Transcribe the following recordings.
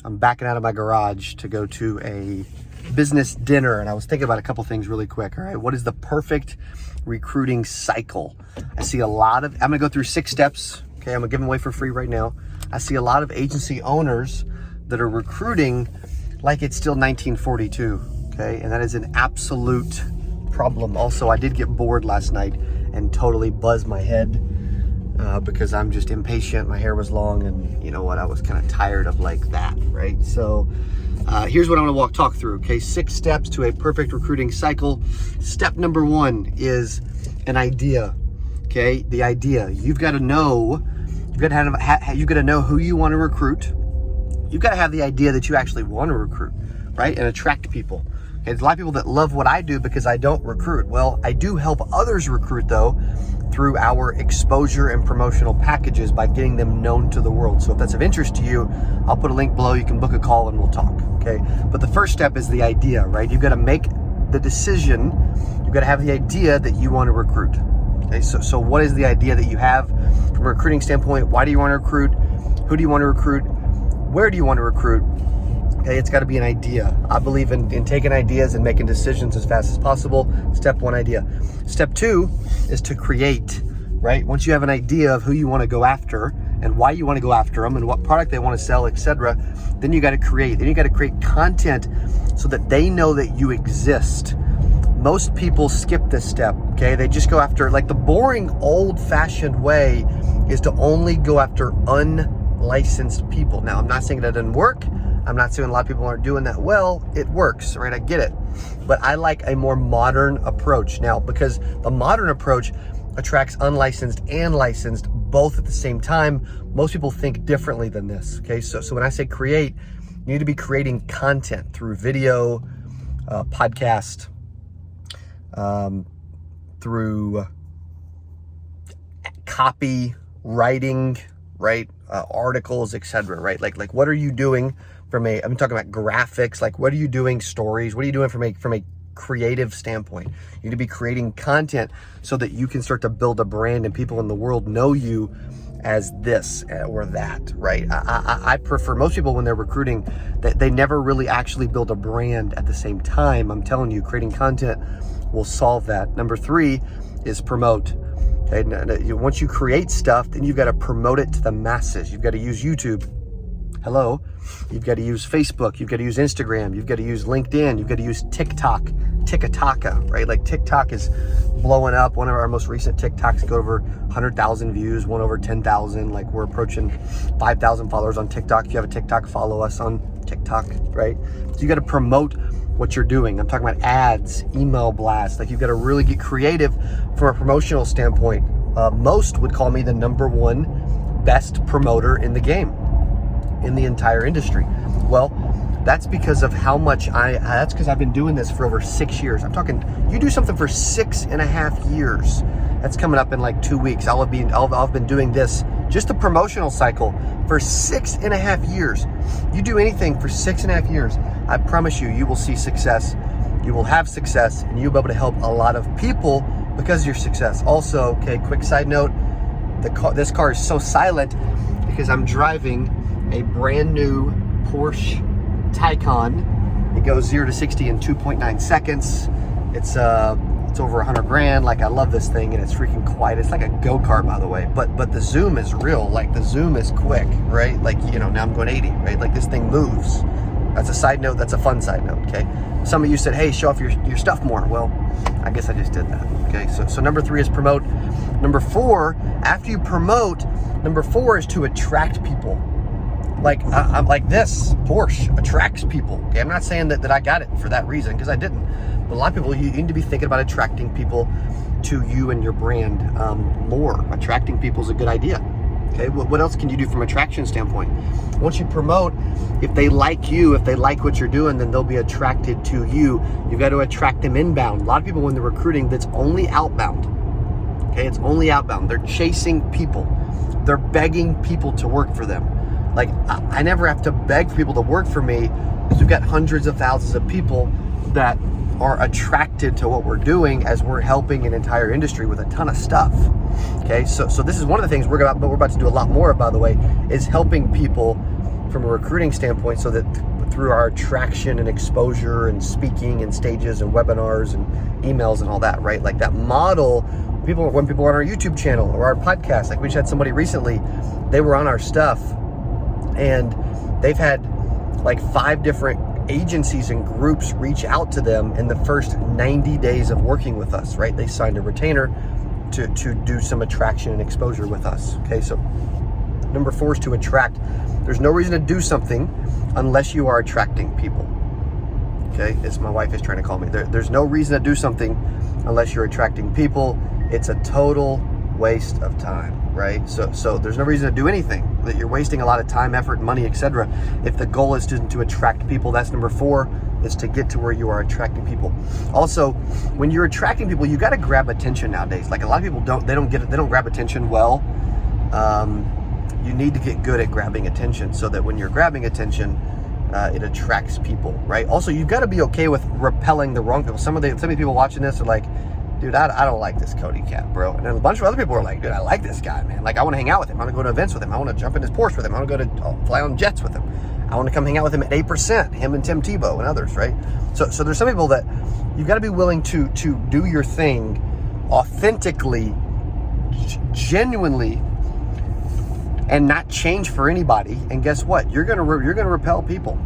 I'm backing out of my garage to go to a business dinner, and I was thinking about a couple things really quick. All right, what is the perfect recruiting cycle? I see a lot of, I'm gonna go through 6 steps. Okay, I'm gonna give them away for free right now. I see a lot of agency owners that are recruiting like it's still 1942. Okay, and that is an absolute problem. Also, I did get bored last night and totally buzzed my head because I'm just impatient. My hair was long, and you know what? I was kind of tired of like that, right? So here's what I'm gonna talk through. Okay, 6 steps to a perfect recruiting cycle. Step number 1 is an idea. Okay, the idea. You've got to know. You've got to know who you want to recruit. You've got to have the idea that you actually want to recruit, right? And attract people. Okay, there's a lot of people that love what I do because I don't recruit. Well, I do help others recruit though through our exposure and promotional packages by getting them known to the world. So if that's of interest to you, I'll put a link below. You can book a call and we'll talk, okay? But the first step is the idea, right? You've got to make the decision. You've got to have the idea that you want to recruit. Okay, so what is the idea that you have from a recruiting standpoint? Why do you want to recruit? Who do you want to recruit? Where do you want to recruit? Okay, it's got to be an idea. I believe in taking ideas and making decisions as fast as possible. Step 1, idea. Step 2 is to create, right? Once you have an idea of who you want to go after and why you want to go after them and what product they want to sell, etc., then you got to create. Then you got to create content so that they know that you exist. Most people skip this step, okay? They just go after, like, the boring old-fashioned way is to only go after unlicensed people. Now, I'm not saying that doesn't work. I'm not saying a lot of people aren't doing that well. It works, right? I get it. But I like a more modern approach now, because the modern approach attracts unlicensed and licensed both at the same time. Most people think differently than this, okay? So when I say create, you need to be creating content through video, podcast, through copy, writing, right? Articles, etc., right? Like what are you doing I'm talking about graphics, like what are you doing, stories, what are you doing from a creative standpoint? You need to be creating content so that you can start to build a brand and people in the world know you as this or that, right? I prefer, most people when they're recruiting, they never really actually build a brand at the same time. I'm telling you, creating content will solve that. Number 3 is promote. Okay, once you create stuff, then you've got to promote it to the masses. You've got to use YouTube. Hello. You've got to use Facebook. You've got to use Instagram. You've got to use LinkedIn. You've got to use TikTok, right? Like TikTok is blowing up. One of our most recent TikToks got over 100,000 views, one over 10,000. Like we're approaching 5,000 followers on TikTok. If you have a TikTok, follow us on TikTok, right? So you got to promote what you're doing. I'm talking about ads, email blasts. Like you've got to really get creative from a promotional standpoint. Most would call me the #1 best promoter in the game, in the entire industry. Well, that's because of how much that's because I've been doing this for over 6 years. I'm talking, you do something for 6.5 years. That's coming up in like 2 weeks. I've been doing this, just the promotional cycle, for 6.5 years. You do anything for 6.5 years, I promise you, you will see success. You will have success, and you'll be able to help a lot of people because of your success. Also, okay, quick side note, this car is so silent because I'm driving a brand new Porsche Taycan. It goes 0 to 60 in 2.9 seconds. It's over 100 grand. Like, I love this thing, and it's freaking quiet. It's like a go-kart, by the way, but the zoom is real. Like, the zoom is quick, right? Like, you know, now I'm going 80, right? Like, this thing moves. That's a side note. That's a fun side note, okay? Some of you said, hey, show off your stuff more. Well, I guess I just did that, okay? So number 3 is promote. Number 4, after you promote, number 4 is to attract people. Like, I'm like, this Porsche attracts people. Okay, I'm not saying that I got it for that reason, because I didn't. But a lot of people, you need to be thinking about attracting people to you and your brand more. Attracting people is a good idea. Okay, what else can you do from an attraction standpoint? Once you promote, if they like you, if they like what you're doing, then they'll be attracted to you. You've got to attract them inbound. A lot of people, when they're recruiting, that's only outbound. Okay, it's only outbound. They're chasing people. They're begging people to work for them. Like, I never have to beg people to work for me, because we've got hundreds of thousands of people that are attracted to what we're doing, as we're helping an entire industry with a ton of stuff. Okay, so this is one of the things we're about to do a lot more of, by the way, is helping people from a recruiting standpoint, so that through our attraction and exposure and speaking and stages and webinars and emails and all that, right? Like that model, when people are on our YouTube channel or our podcast, like we just had somebody recently, they were on our stuff and they've had like 5 different agencies and groups reach out to them in the first 90 days of working with us, right? They signed a retainer to do some attraction and exposure with us. Okay, so number 4 is to attract. There's no reason to do something unless you are attracting people. Okay, as my wife is trying to call me. There's no reason to do something unless you're attracting people. It's a total waste of time, right? So there's no reason to do anything that you're wasting a lot of time, effort, money, etc. If the goal is to attract people, that's number 4, is to get to where you are attracting people. Also, when you're attracting people, you got to grab attention nowadays. Like a lot of people they don't grab attention well. You need to get good at grabbing attention so that when you're grabbing attention, it attracts people, right? Also, you've got to be okay with repelling the wrong people. Some of the people watching this are like, dude, I don't like this Cody cat, bro. And then a bunch of other people are like, dude, I like this guy, man. Like, I want to hang out with him. I want to go to events with him. I want to jump in his Porsche with him. I want to go to fly on jets with him. I want to come hang out with him at 8%, him and Tim Tebow and others, right? So there's some people that you've got to be willing to do your thing authentically, genuinely, and not change for anybody. And guess what? You're gonna repel people.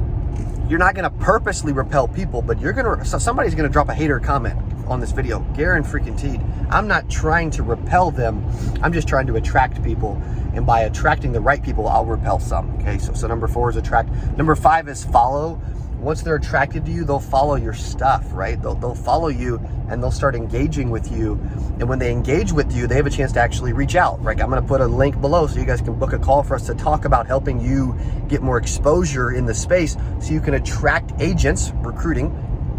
You're not gonna purposely repel people, but somebody's gonna drop a hater comment on this video, guaranteed. I'm not trying to repel them. I'm just trying to attract people. And by attracting the right people, I'll repel some. Okay, so number 4 is attract. Number 5 is follow. Once they're attracted to you, they'll follow your stuff, right? They'll follow you and they'll start engaging with you. And when they engage with you, they have a chance to actually reach out, right? I'm gonna put a link below so you guys can book a call for us to talk about helping you get more exposure in the space so you can attract agents, recruiting,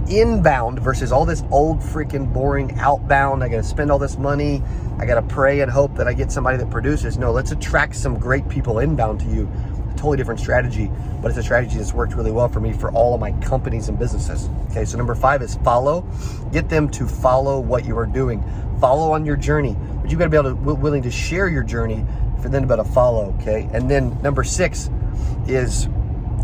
inbound versus all this old freaking boring outbound. I gotta spend all this money. I gotta pray and hope that I get somebody that produces. No, let's attract some great people inbound to you. Totally different strategy, but it's a strategy that's worked really well for me for all of my companies and businesses. Okay, so number 5 is follow. Get them to follow what you are doing. Follow on your journey, but you got to be willing to share your journey for them to be able to follow. Okay, and then number 6 is,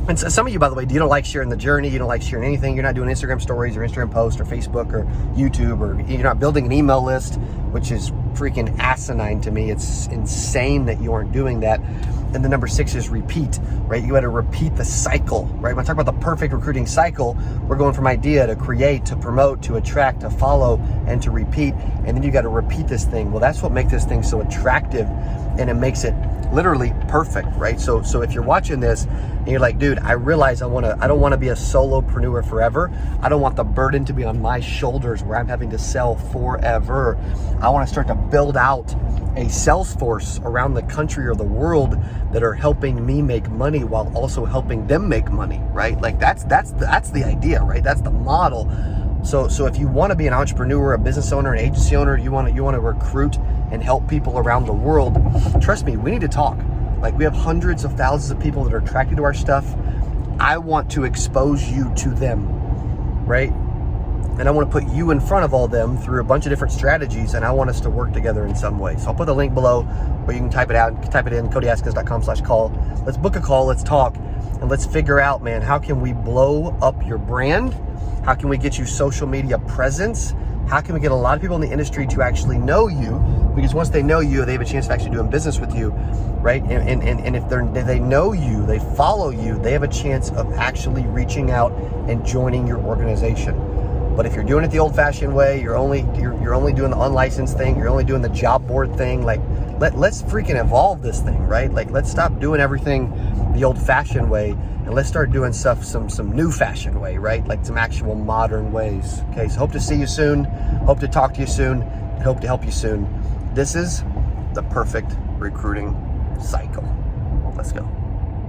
and so some of you, by the way, you don't like sharing the journey. You don't like sharing anything. You're not doing Instagram stories or Instagram posts or Facebook or YouTube, or you're not building an email list, which is freaking asinine to me. It's insane that you aren't doing that. And the number 6 is repeat, right? You got to repeat the cycle, right? When I talk about the perfect recruiting cycle, we're going from idea to create, to promote, to attract, to follow, and to repeat. And then you got to repeat this thing. Well, that's what makes this thing so attractive, and it makes it literally perfect, right? So if you're watching this and you're like, dude, I realize I don't want to be a solopreneur forever. I don't want the burden to be on my shoulders where I'm having to sell forever. I want to start to build out a sales force around the country or the world that are helping me make money while also helping them make money, right? Like that's the idea, right? That's the model. So if you want to be an entrepreneur, a business owner, an agency owner, you want to recruit and help people around the world, trust me, we need to talk. Like, we have hundreds of thousands of people that are attracted to our stuff. I want to expose you to them, right? And I want to put you in front of all them through a bunch of different strategies, and I want us to work together in some way. So I'll put the link below where you can type it out, type it in, CodyAskins.com/call. Let's book a call, let's talk, and let's figure out, man, how can we blow up your brand? How can we get you social media presence? How can we get a lot of people in the industry to actually know you? Because once they know you, they have a chance of actually doing business with you, right? And if they know you, they follow you, they have a chance of actually reaching out and joining your organization. But if you're doing it the old-fashioned way, you're only doing the unlicensed thing, you're only doing the job board thing, like let's freaking evolve this thing, right? Like, let's stop doing everything the old-fashioned way and let's start doing stuff some new-fashioned way, right? Like some actual modern ways. Okay, so hope to see you soon, hope to talk to you soon, and hope to help you soon. This is the perfect recruiting cycle. Let's go.